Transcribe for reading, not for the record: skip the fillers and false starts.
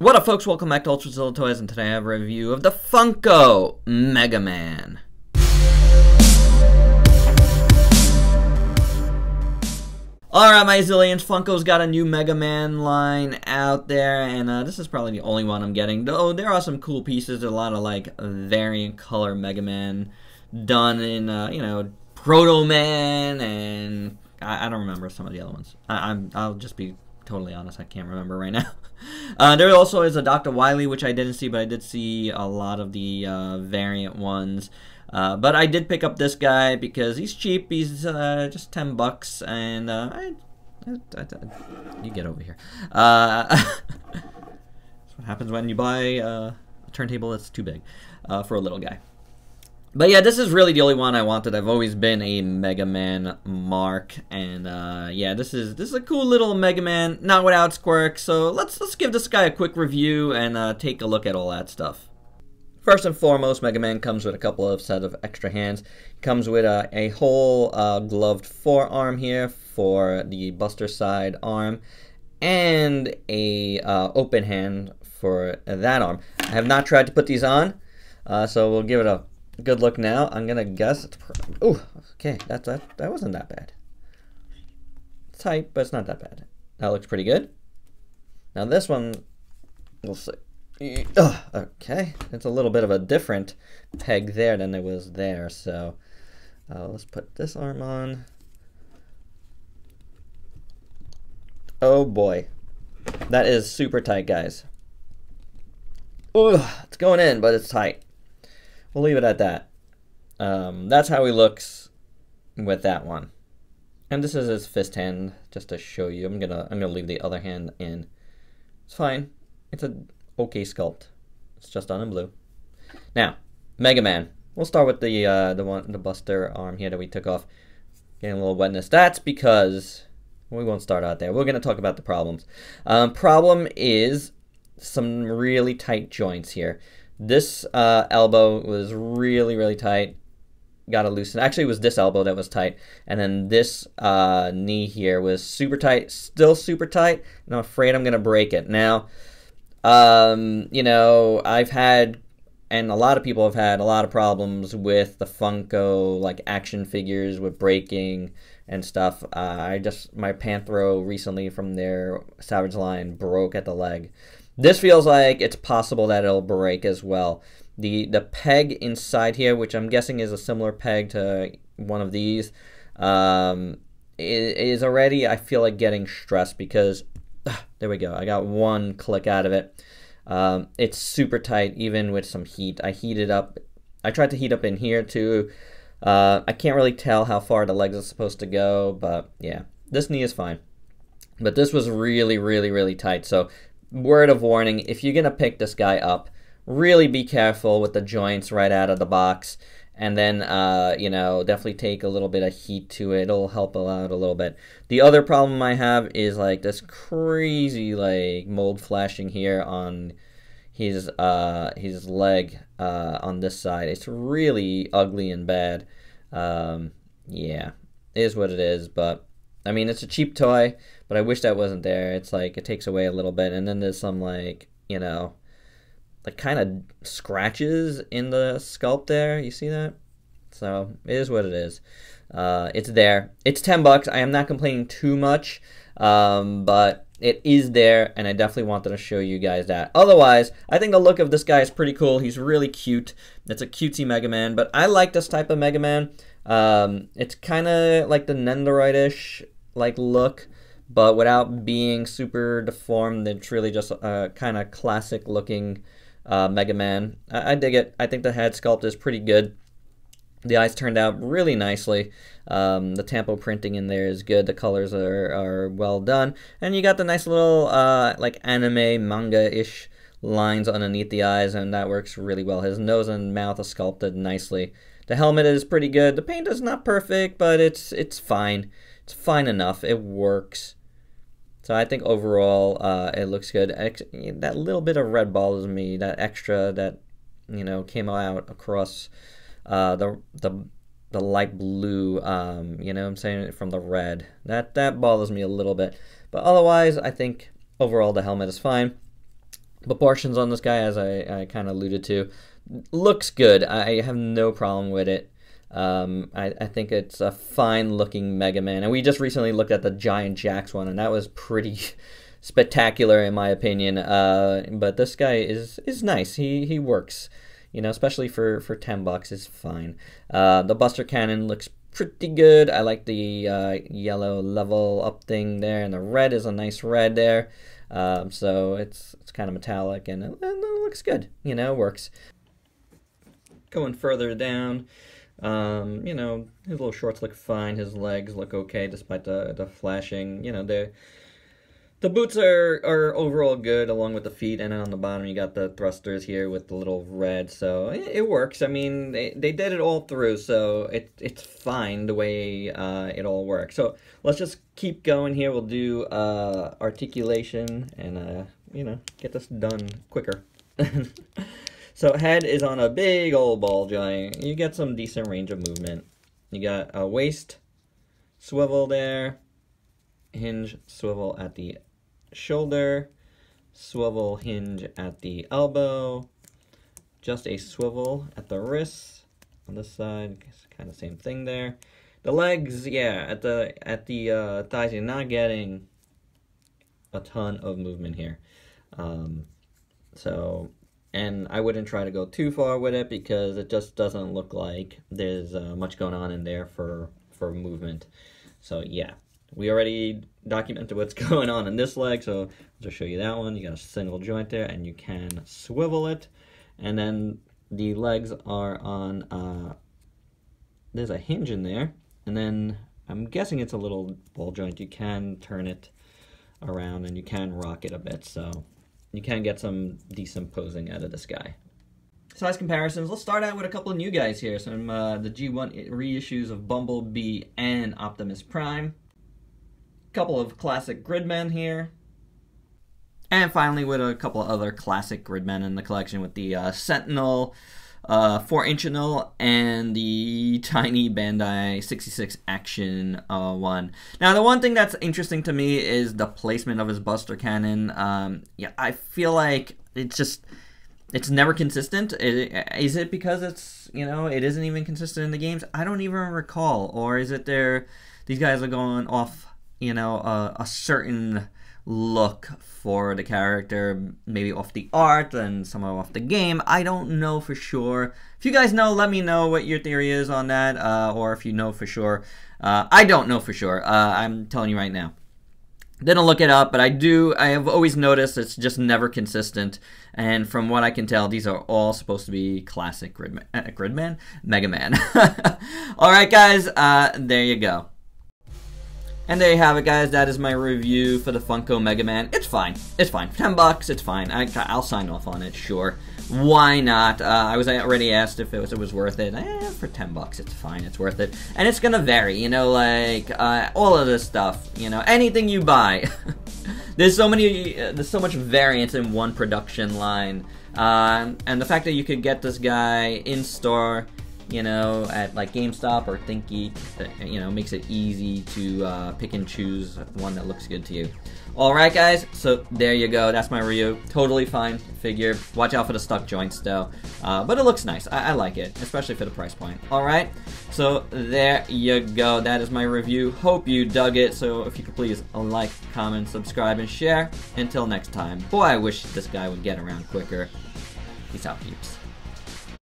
What up, folks? Welcome back to Ultrazilla Toys, and today I have a review of the FUNKO Mega Man. Alright, my zillions, Funko's got a new Mega Man line out there, and this is probably the only one I'm getting. Though there are some cool pieces, a lot of like variant color Mega Man done in, Proto Man, and I don't remember some of the other ones. I'll just be totally honest, I can't remember right now. There also is a Dr. Wily, which I didn't see, but I did see a lot of the variant ones. But I did pick up this guy because he's cheap. He's just $10, and you get over here. That's what happens when you buy a turntable that's too big for a little guy. But yeah, this is really the only one I wanted. I've always been a Mega Man mark, and yeah, this is a cool little Mega Man, not without quirks. So let's give this guy a quick review and take a look at all that stuff. First and foremost, Mega Man comes with a couple of set of extra hands. Comes with a whole gloved forearm here for the Buster side arm, and a open hand for that arm. I have not tried to put these on, so we'll give it a good look now. I'm gonna guess it's ooh, okay, that wasn't that bad. It's tight, but it's not that bad. That looks pretty good. Now this one, we'll see. Okay, it's a little bit of a different peg there than it was there. So let's put this arm on. Oh boy, that is super tight, guys. Ooh, it's going in, but it's tight. We'll leave it at that. That's how he looks with that one. And this is his fist hand, just to show you. I'm gonna leave the other hand in. It's fine. It's a okay sculpt. It's just done in blue. Now, Mega Man. We'll start with the Buster arm here that we took off. Getting a little wetness. That's because we won't start out there. We're gonna talk about the problems. Problem is some really tight joints here. This elbow was really tight. Got to loosen. Actually, it was this elbow that was tight. And then this knee here was super tight. Still super tight. And I'm afraid I'm going to break it. Now, you know, I've had, and a lot of people have had, a lot of problems with the Funko, like, action figures with breaking and stuff. My Panthro recently from their Savage line broke at the leg. This feels like it's possible that it'll break as well. The peg inside here, which I'm guessing is a similar peg to one of these, is already, I feel like, getting stressed because, there we go, I got one click out of it. It's super tight, even with some heat. I heated up. I tried to heat up in here too. I can't really tell how far the legs are supposed to go, but yeah, this knee is fine. But this was really tight, so word of warning, if you're going to pick this guy up, really be careful with the joints right out of the box. And then, you know, definitely take a little bit of heat to it. It'll help out a little bit. The other problem I have is, like, this crazy, like, mold flashing here on his leg on this side. It's really ugly and bad. Yeah, it is what it is, but I mean, it's a cheap toy, but I wish that wasn't there. It's like, it takes away a little bit, and then there's some, like, you know, like, kind of scratches in the sculpt there. You see that? So, it is what it is. It's there. It's $10. I am not complaining too much, but it is there, and I definitely wanted to show you guys that. Otherwise, I think the look of this guy is pretty cool. He's really cute. It's a cutesy Mega Man, but I like this type of Mega Man. It's kind of like the Nendoroid-ish like look, but without being super deformed. It's really just a kind of classic looking Mega Man. I dig it. I think the head sculpt is pretty good. The eyes turned out really nicely. The tampo printing in there is good. The colors are well done, and you got the nice little like anime manga-ish lines underneath the eyes, and that works really well. His nose and mouth are sculpted nicely. The helmet is pretty good. The paint is not perfect, but it's fine. It's fine enough. It works. So I think overall it looks good. That little bit of red bothers me. That extra that, you know, came out across the light blue. You know what I'm saying, from the red. That bothers me a little bit. But otherwise, I think overall the helmet is fine. Proportions on this guy, as I kind of alluded to, looks good. I have no problem with it. I think it's a fine looking Mega Man, and we just recently looked at the Giant Jax one, and that was pretty spectacular in my opinion. But this guy is nice. He works, you know, especially for $10 is fine. The Buster Cannon looks pretty good. I like the yellow level up thing there, and the red is a nice red there. So it's kind of metallic, and it looks good. You know, works. Going further down, you know, his little shorts look fine. His legs look okay despite the flashing. You know, the boots are overall good, along with the feet, and then on the bottom you got the thrusters here with the little red, so it works. I mean, they did it all through, so it's fine the way it all works. So let's just keep going here. We'll do articulation and, you know, get this done quicker. So head is on a big old ball joint. You get some decent range of movement. You got a waist swivel there, hinge swivel at the shoulder, swivel hinge at the elbow, just a swivel at the wrists on this side, kind of same thing there. The legs, yeah, at the thighs, you're not getting a ton of movement here. And I wouldn't try to go too far with it because it just doesn't look like there's much going on in there for movement. So yeah. We already documented what's going on in this leg, so I'll just show you that one. You got a single joint there, and you can swivel it. And then the legs are on, there's a hinge in there, and then I'm guessing it's a little ball joint. You can turn it around, and you can rock it a bit, so you can get some decent posing out of this guy. Size comparisons. Let's start out with a couple of new guys here. Some the G1 reissues of Bumblebee and Optimus Prime. Couple of classic Gridmen here. And finally with a couple of other classic Gridmen in the collection with the Sentinel 4-inch and the tiny Bandai 66 Action 1. Now the one thing that's interesting to me is the placement of his Buster Cannon. Yeah, I feel like it's never consistent. Is it because it's, you know, it isn't even consistent in the games? I don't even recall. Or is it these guys are going off, you know, a certain look for the character, maybe off the art and some off the game. I don't know for sure. If you guys know, let me know what your theory is on that, or if you know for sure. I don't know for sure. I'm telling you right now. Didn't look it up, but I have always noticed it's just never consistent. And from what I can tell, these are all supposed to be classic Gridman? Mega Man. Alright guys, there you go. And there you have it, guys. That is my review for the Funko Mega Man. It's fine. It's fine. $10, it's fine. I'll sign off on it, sure. Why not? I was already asked if it was worth it. For $10, it's fine. It's worth it. And it's gonna vary, you know, like, all of this stuff, you know, anything you buy. There's so much variance in one production line. And the fact that you could get this guy in store, you know, at like GameStop or ThinkGeek, you know, makes it easy to pick and choose one that looks good to you. Alright guys, so there you go. That's my review. Totally fine figure. Watch out for the stuck joints though. But it looks nice. I like it, especially for the price point. Alright, so there you go. That is my review. Hope you dug it. So if you could please like, comment, subscribe, and share. Until next time. Boy, I wish this guy would get around quicker. Peace out, peeps.